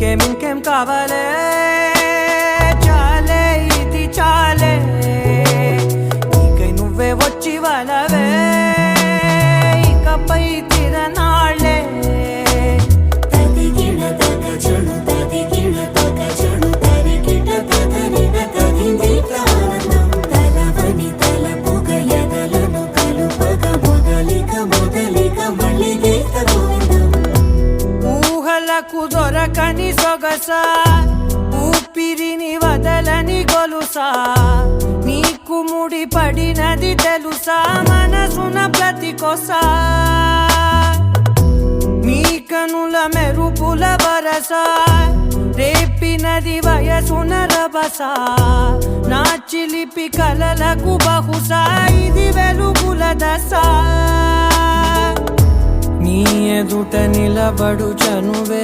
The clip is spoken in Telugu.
ఇంకేం కావాలే చాలే ఇది చాలే నీకై నువ్వే వచ్చి వలవే ఇకపై తిరనాళ్ళే ఊహలకు దొరకని సొగసా ఊపిరిని వదలని గొలుసా నీకు ముడి పడినది తెలుసా మనసున ప్రతి కొసా నీ కనుల మెరుపుల వరసా రేపినది వయసున రభసా నా చిలిపి కలలకు బహుశా ఇది వెలుగుల దశ నీ ఎదుట నిలబడు చనువే